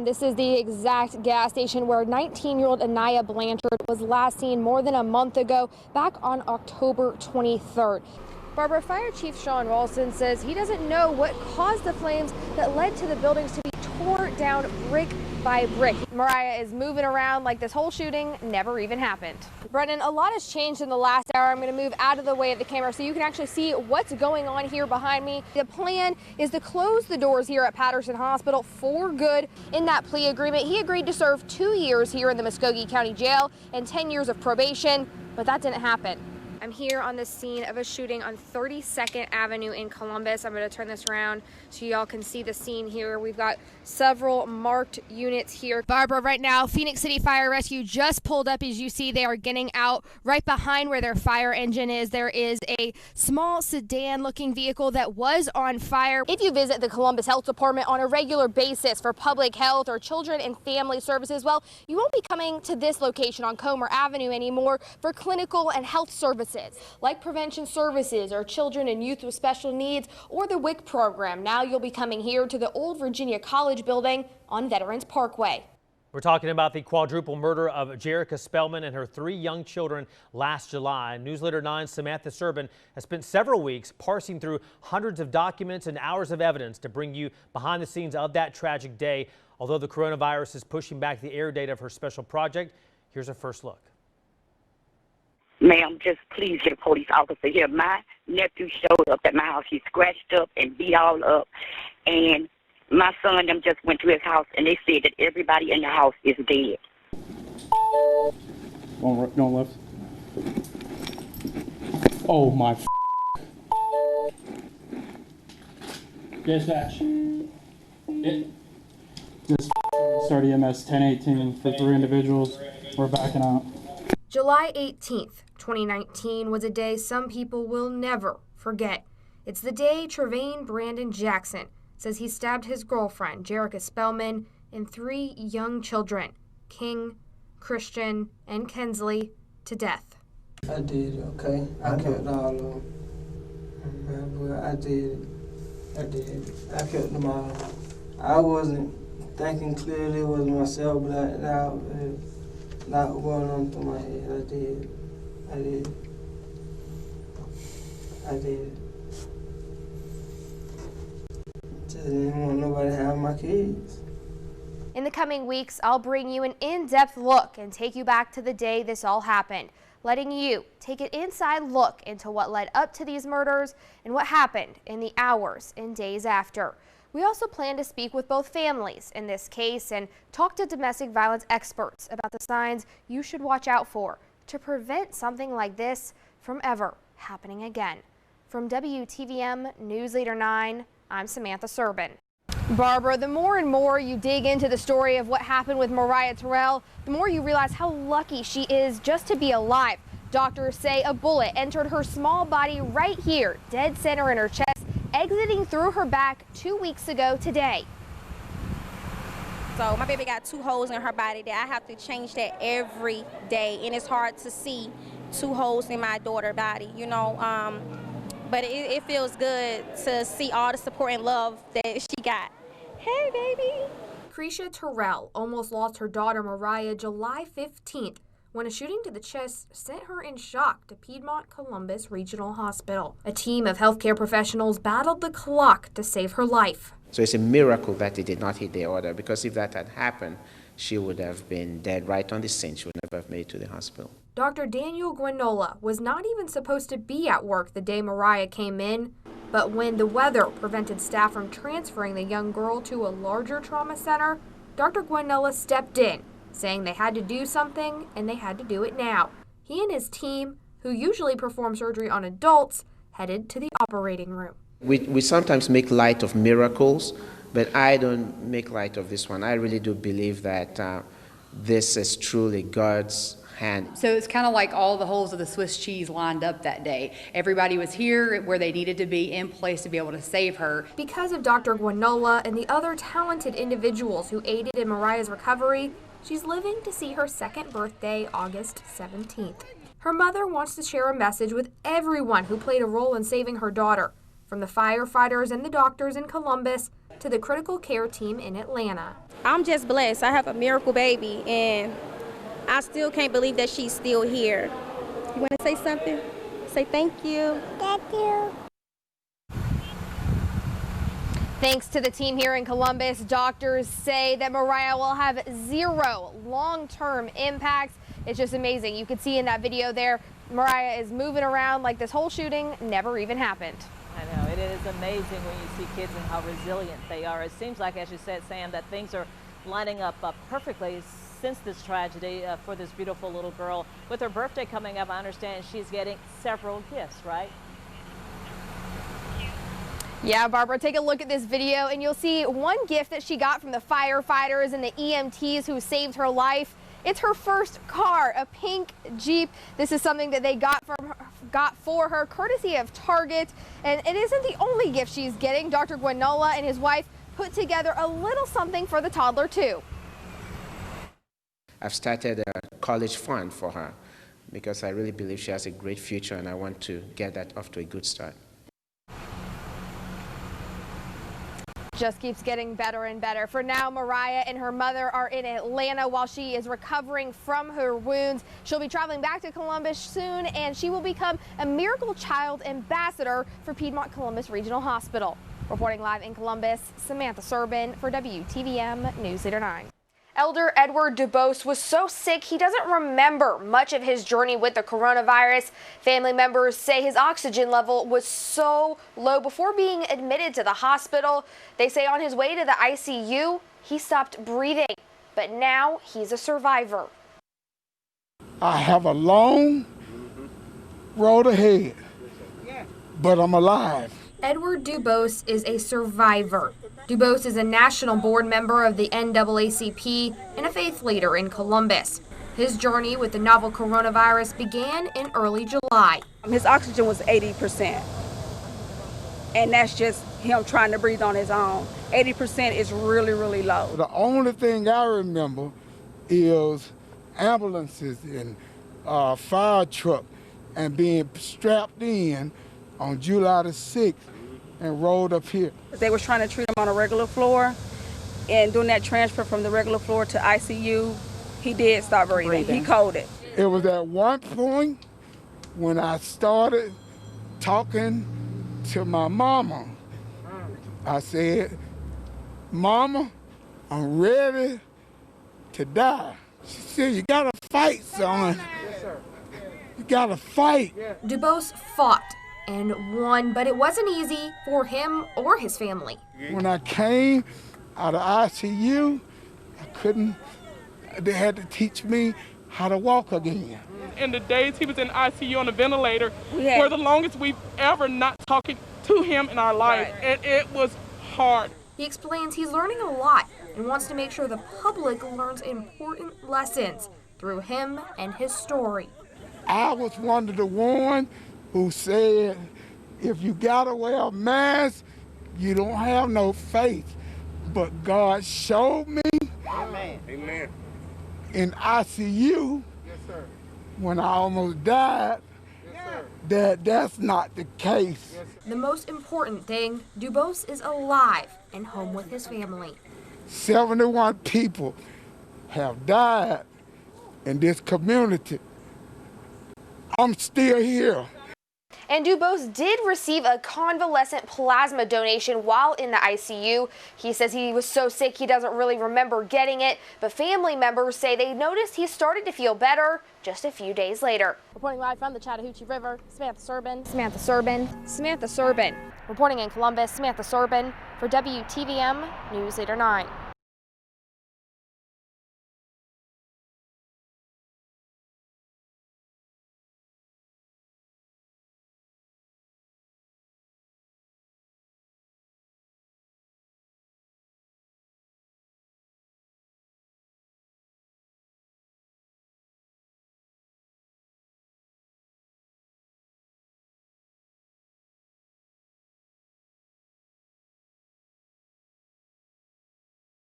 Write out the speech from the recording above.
This is the exact gas station where 19-year-old Anaya Blanchard was last seen more than a month ago, back on October 23rd. Barbara, Fire Chief Sean Ralston says he doesn't know what caused the flames that led to the buildings to be tore down brick by brick. Mariah is moving around like this whole shooting never even happened. Brennan, a lot has changed in the last hour. I'm going to move out of the way of the camera so you can actually see what's going on here behind me. The plan is to close the doors here at Patterson Hospital for good. In that plea agreement, he agreed to serve 2 years here in the Muskogee County Jail and 10 years of probation, but that didn't happen. I'm here on the scene of a shooting on 32nd Avenue in Columbus. I'm going to turn this around so y'all can see the scene here. We've got several marked units here. Barbara, right now, Phoenix City Fire Rescue just pulled up. As you see, they are getting out right behind where their fire engine is. There is a small sedan-looking vehicle that was on fire. If you visit the Columbus Health Department on a regular basis for public health or children and family services, well, you won't be coming to this location on Comer Avenue anymore for clinical and health services, like prevention services or children and youth with special needs or the WIC program. Now you'll be coming here to the old Virginia College building on Veterans Parkway. We're talking about the quadruple murder of Jerica Spellman and her 3 young children last July. Newsletter 9's Samantha Serbin has spent several weeks parsing through hundreds of documents and hours of evidence to bring you behind the scenes of that tragic day. Although the coronavirus is pushing back the air date of her special project, here's a first look. Ma'am, just please get a police officer here. My nephew showed up at my house. He scratched up and beat all up. And my son them just went to his house, and they said that everybody in the house is dead. Going left. Oh, my Dispatch. This start EMS 1018 for 3 individuals. We're backing out. July 18th, 2019 was a day some people will never forget. It's the day Trevane Brandon Jackson says he stabbed his girlfriend, Jerica Spellman, and 3 young children, King, Christian, and Kensley, to death. I did, okay? I killed all of them. I did. I killed them all. I wasn't thinking clearly it was myself, but not going on through my head. I did. Just didn't want nobody to have my kids. In the coming weeks, I'll bring you an in-depth look and take you back to the day this all happened, letting you take an inside look into what led up to these murders and what happened in the hours and days after. We also plan to speak with both families in this case and talk to domestic violence experts about the signs you should watch out for to prevent something like this from ever happening again. From WTVM News Leader 9, I'm Samantha Serbin. Barbara, the more and more you dig into the story of what happened with Mariah Terrell, the more you realize how lucky she is just to be alive. Doctors say a bullet entered her small body right here, dead center in her chest, exiting through her back 2 weeks ago today. So my baby got 2 holes in her body that I have to change that every day, and it's hard to see 2 holes in my daughter's body, you know. But it feels good to see all the support and love that she got. Hey, baby. Cretia Terrell almost lost her daughter Mariah July 15th when a shooting to the chest sent her in shock to Piedmont Columbus Regional Hospital. A team of healthcare professionals battled the clock to save her life. So it's a miracle that it did not hit the order, because if that had happened, she would have been dead right on the scene. She would never have made it to the hospital. Dr. Daniel Guinola was not even supposed to be at work the day Mariah came in, but when the weather prevented staff from transferring the young girl to a larger trauma center, Dr. Guinola stepped in, saying they had to do something and they had to do it now. He and his team, who usually perform surgery on adults, headed to the operating room. We sometimes make light of miracles, but I don't make light of this one. I really do believe that this is truly God's hand. So it's kind of like all the holes of the Swiss cheese lined up that day. Everybody was here where they needed to be, in place to be able to save her. Because of Dr. Guinola and the other talented individuals who aided in Mariah's recovery, she's living to see her 2nd birthday, August 17th. Her mother wants to share a message with everyone who played a role in saving her daughter, from the firefighters and the doctors in Columbus to the critical care team in Atlanta. I'm just blessed. I have a miracle baby, and I still can't believe that she's still here. You want to say something? Say thank you. Thank you. Thanks to the team here in Columbus, doctors say that Mariah will have zero long-term impacts. It's just amazing. You could see in that video there, Mariah is moving around like this whole shooting never even happened. I know, it is amazing when you see kids and how resilient they are. It seems like, as you said, Sam, that things are lining up perfectly since this tragedy for this beautiful little girl. With her birthday coming up, I understand she's getting several gifts, right? Yeah, Barbara, take a look at this video and you'll see one gift that she got from the firefighters and the EMTs who saved her life. It's her first car, a pink Jeep. This is something that they got for her courtesy of Target. And it isn't the only gift she's getting. Dr. Gwenola and his wife put together a little something for the toddler too. I've started a college fund for her because I really believe she has a great future and I want to get that off to a good start. Just keeps getting better and better. For now, Mariah and her mother are in Atlanta while she is recovering from her wounds. She'll be traveling back to Columbus soon, and she will become a Miracle Child Ambassador for Piedmont Columbus Regional Hospital. Reporting live in Columbus, Samantha Serbin for WTVM News Leader 9. Elder Edward Dubose was so sick he doesn't remember much of his journey with the coronavirus. Family members say his oxygen level was so low before being admitted to the hospital. They say on his way to the ICU, he stopped breathing, but now he's a survivor. I have a long road ahead, but I'm alive. Edward Dubose is a survivor. Dubose is a national board member of the NAACP and a faith leader in Columbus. His journey with the novel coronavirus began in early July. His oxygen was 80%, and that's just him trying to breathe on his own. 80% is really, really low. The only thing I remember is ambulances and fire truck and being strapped in on July the 6th and rolled up here. They were trying to treat him on a regular floor, and doing that transfer from the regular floor to ICU, he did stop breathing. He coded. It was at one point when I started talking to my mama. I said, "Mama, I'm ready to die." She said, "You gotta fight, son. Yes, sir. You gotta fight." Dubose fought and won, but it wasn't easy for him or his family. When I came out of ICU, they had to teach me how to walk again. In the days he was in ICU on a ventilator were the longest we've ever not talking to him in our life, and it was hard. He explains he's learning a lot and wants to make sure the public learns important lessons through him and his story. I was one of the ones who said, if you gotta wear a mask, you don't have no faith. But God showed me Amen. In ICU, yes, sir. When I almost died, yes, that's not the case. Yes, the most important thing, Dubose is alive and home with his family. 71 people have died in this community. I'm still here. And Dubose did receive a convalescent plasma donation while in the ICU. He says he was so sick he doesn't really remember getting it, but family members say they noticed he started to feel better just a few days later. Reporting live from the Chattahoochee River, Samantha Serbin. Samantha Serbin. Samantha Serbin. Reporting in Columbus, Samantha Serbin for WTVM News Leader 9.